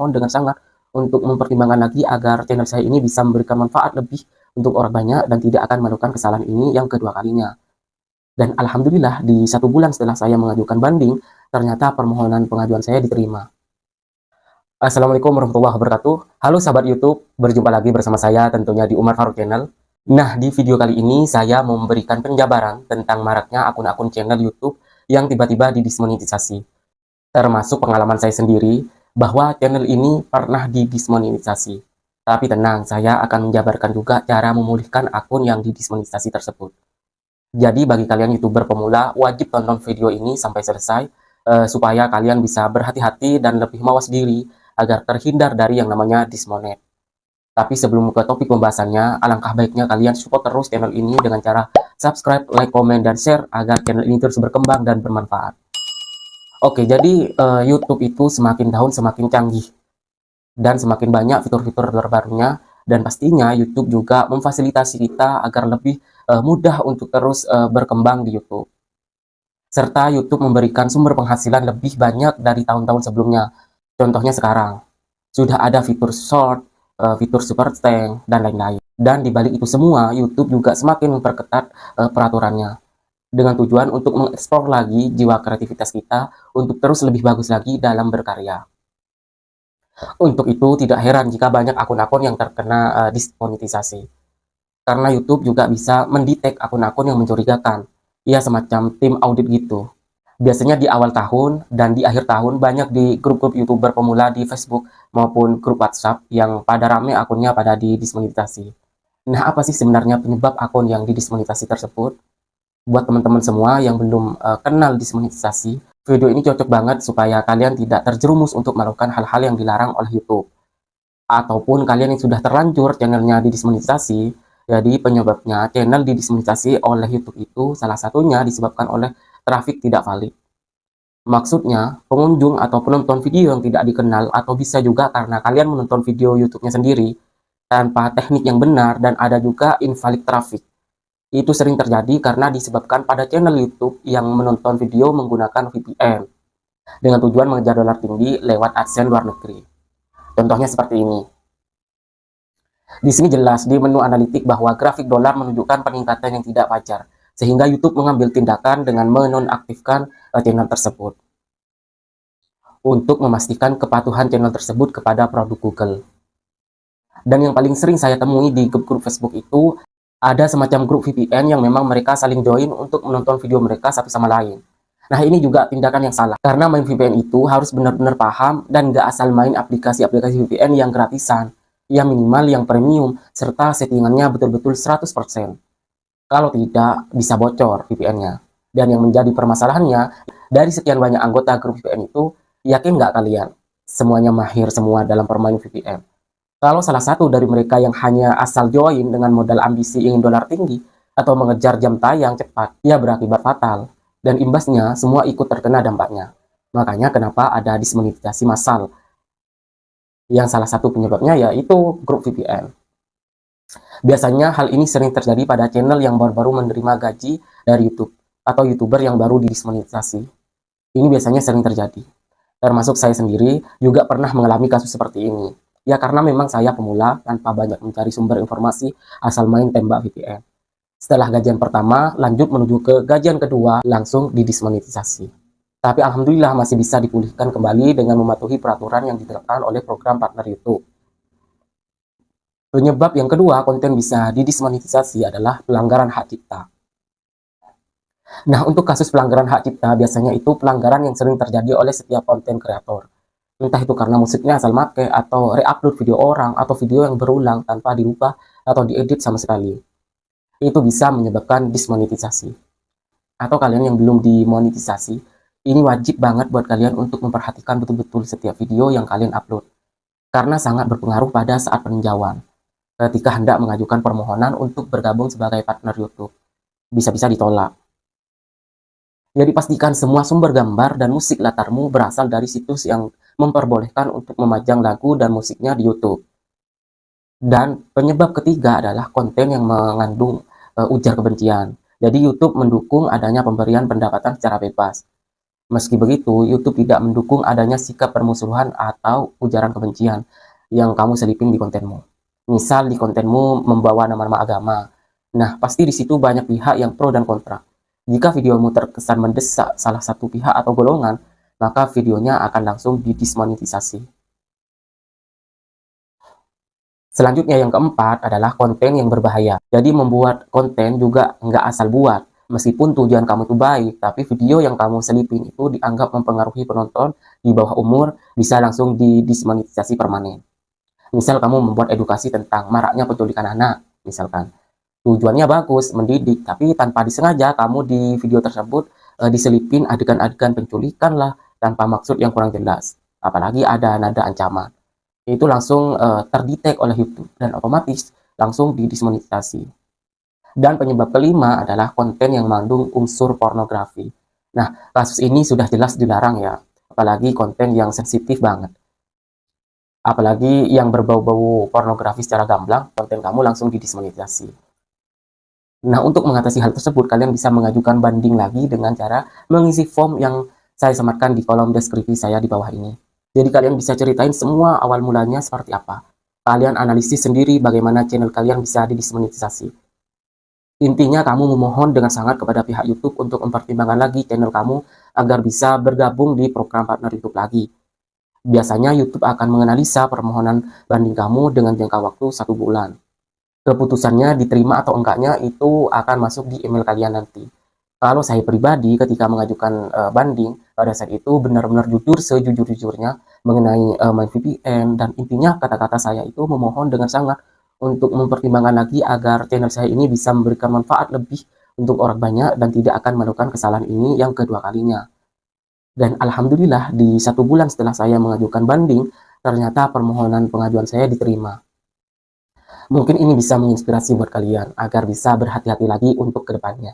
mohon dengan sangat untuk mempertimbangkan lagi agar channel saya ini bisa memberikan manfaat lebih untuk orang banyak dan tidak akan melakukan kesalahan ini yang kedua kalinya. Dan alhamdulillah di 1 bulan setelah saya mengajukan banding, ternyata permohonan pengajuan saya diterima. Assalamualaikum warahmatullahi wabarakatuh. Halo sahabat YouTube, berjumpa lagi bersama saya tentunya di Umar Faruk Channel. Nah, di video kali ini saya mau memberikan penjabaran tentang maraknya akun-akun channel YouTube yang tiba-tiba didismonetisasi. Termasuk pengalaman saya sendiri bahwa channel ini pernah didismonetisasi. Tapi tenang, saya akan menjabarkan juga cara memulihkan akun yang didismonetisasi tersebut. Jadi bagi kalian YouTuber pemula, wajib tonton video ini sampai selesai supaya kalian bisa berhati-hati dan lebih mawas diri agar terhindar dari yang namanya dismonet. Tapi sebelum ke topik pembahasannya, alangkah baiknya kalian support terus channel ini dengan cara subscribe, like, komen, dan share agar channel ini terus berkembang dan bermanfaat. Oke, jadi YouTube itu semakin tahun semakin canggih dan semakin banyak fitur-fitur terbarunya, dan pastinya YouTube juga memfasilitasi kita agar lebih mudah untuk terus berkembang di YouTube. Serta YouTube memberikan sumber penghasilan lebih banyak dari tahun-tahun sebelumnya. Contohnya sekarang, sudah ada fitur short, fitur super thank, dan lain-lain. Dan dibalik itu semua, YouTube juga semakin memperketat peraturannya. Dengan tujuan untuk mengeksplor lagi jiwa kreativitas kita untuk terus lebih bagus lagi dalam berkarya. Untuk itu, tidak heran jika banyak akun-akun yang terkena dismonetisasi. Karena YouTube juga bisa mendetek akun-akun yang mencurigakan. Ya, semacam tim audit gitu. Biasanya di awal tahun dan di akhir tahun banyak di grup-grup YouTuber pemula di Facebook maupun grup WhatsApp yang pada rame akunnya pada didismonetisasi. Nah, apa sih sebenarnya penyebab akun yang didismonetisasi tersebut? Buat teman-teman semua yang belum kenal dismonetisasi, video ini cocok banget supaya kalian tidak terjerumus untuk melakukan hal-hal yang dilarang oleh YouTube. Ataupun kalian yang sudah terlanjur channelnya didismonetisasi, jadi penyebabnya channel didismonetisasi oleh YouTube itu salah satunya disebabkan oleh traffic tidak valid. Maksudnya, pengunjung atau penonton video yang tidak dikenal atau bisa juga karena kalian menonton video YouTube-nya sendiri tanpa teknik yang benar dan ada juga invalid traffic. Itu sering terjadi karena disebabkan pada channel YouTube yang menonton video menggunakan VPN dengan tujuan mengejar dolar tinggi lewat AdSense luar negeri. Contohnya seperti ini. Di sini jelas di menu analitik bahwa grafik dolar menunjukkan peningkatan yang tidak wajar, sehingga YouTube mengambil tindakan dengan menonaktifkan channel tersebut untuk memastikan kepatuhan channel tersebut kepada produk Google. Dan yang paling sering saya temui di grup Facebook itu ada semacam grup VPN yang memang mereka saling join untuk menonton video mereka satu sama lain. Nah, ini juga tindakan yang salah, karena main VPN itu harus benar-benar paham dan nggak asal main aplikasi-aplikasi VPN yang gratisan, yang minimal, yang premium, serta settingannya betul-betul 100%. Kalau tidak, bisa bocor VPN-nya. Dan yang menjadi permasalahannya, dari sekian banyak anggota grup VPN itu, yakin nggak kalian? Semuanya mahir semua dalam permain VPN. Kalau salah satu dari mereka yang hanya asal join dengan modal ambisi ingin dolar tinggi, atau mengejar jam tayang cepat, ya berakibat fatal. Dan imbasnya, semua ikut terkena dampaknya. Makanya kenapa ada dismonetisasi massal. Yang salah satu penyebabnya yaitu grup VPN. Biasanya hal ini sering terjadi pada channel yang baru-baru menerima gaji dari YouTube atau YouTuber yang baru didismonetisasi. Ini biasanya sering terjadi. Termasuk saya sendiri juga pernah mengalami kasus seperti ini. Ya karena memang saya pemula tanpa banyak mencari sumber informasi asal main tembak VPN. Setelah gajian pertama lanjut menuju ke gajian kedua langsung didismonetisasi. Tapi alhamdulillah masih bisa dipulihkan kembali dengan mematuhi peraturan yang diterapkan oleh program partner YouTube. Penyebab yang kedua konten bisa didismonetisasi adalah pelanggaran hak cipta. Nah, untuk kasus pelanggaran hak cipta biasanya itu pelanggaran yang sering terjadi oleh setiap konten kreator. Entah itu karena musiknya asal make atau reupload video orang atau video yang berulang tanpa dirubah atau diedit sama sekali. Itu bisa menyebabkan dismonetisasi. Atau kalian yang belum dimonetisasi, ini wajib banget buat kalian untuk memperhatikan betul-betul setiap video yang kalian upload. Karena sangat berpengaruh pada saat peninjauan. Ketika hendak mengajukan permohonan untuk bergabung sebagai partner YouTube, bisa-bisa ditolak. Jadi pastikan semua sumber gambar dan musik latarmu berasal dari situs yang memperbolehkan untuk memajang lagu dan musiknya di YouTube. Dan penyebab ketiga adalah konten yang mengandung ujar kebencian. Jadi YouTube mendukung adanya pemberian pendapatan secara bebas. Meski begitu, YouTube tidak mendukung adanya sikap permusuhan atau ujaran kebencian yang kamu selipin di kontenmu. Misal di kontenmu membawa nama-nama agama. Nah, pasti di situ banyak pihak yang pro dan kontra. Jika videomu terkesan mendesak salah satu pihak atau golongan, maka videonya akan langsung didismonetisasi. Selanjutnya yang keempat adalah konten yang berbahaya. Jadi membuat konten juga nggak asal buat. Meskipun tujuan kamu itu baik, tapi video yang kamu selipin itu dianggap mempengaruhi penonton di bawah umur, bisa langsung didismonetisasi permanen. Misal kamu membuat edukasi tentang maraknya penculikan anak, misalkan. Tujuannya bagus, mendidik, tapi tanpa disengaja kamu di video tersebut diselipin adegan-adegan penculikan lah, tanpa maksud yang kurang jelas. Apalagi ada nada ancaman. Itu langsung terdetek oleh YouTube dan otomatis langsung didismonetisasi. Dan penyebab kelima adalah konten yang mengandung unsur pornografi. Nah, kasus ini sudah jelas dilarang ya, apalagi konten yang sensitif banget. Apalagi yang berbau-bau pornografi secara gamblang, konten kamu langsung didismonetisasi. Nah, untuk mengatasi hal tersebut, kalian bisa mengajukan banding lagi dengan cara mengisi form yang saya sematkan di kolom deskripsi saya di bawah ini. Jadi kalian bisa ceritain semua awal mulanya seperti apa. Kalian analisis sendiri bagaimana channel kalian bisa didismonetisasi. Intinya kamu memohon dengan sangat kepada pihak YouTube untuk mempertimbangkan lagi channel kamu agar bisa bergabung di program partner YouTube lagi. Biasanya YouTube akan menganalisa permohonan banding kamu dengan jangka waktu 1 bulan. Keputusannya diterima atau enggaknya itu akan masuk di email kalian nanti. Kalau saya pribadi ketika mengajukan banding, pada saat itu benar-benar jujur sejujur-jujurnya mengenai main VPN, dan intinya kata-kata saya itu memohon dengan sangat untuk mempertimbangkan lagi agar channel saya ini bisa memberikan manfaat lebih untuk orang banyak dan tidak akan melakukan kesalahan ini yang kedua kalinya. Dan alhamdulillah di 1 bulan setelah saya mengajukan banding, ternyata permohonan pengajuan saya diterima. Mungkin ini bisa menginspirasi buat kalian agar bisa berhati-hati lagi untuk kedepannya.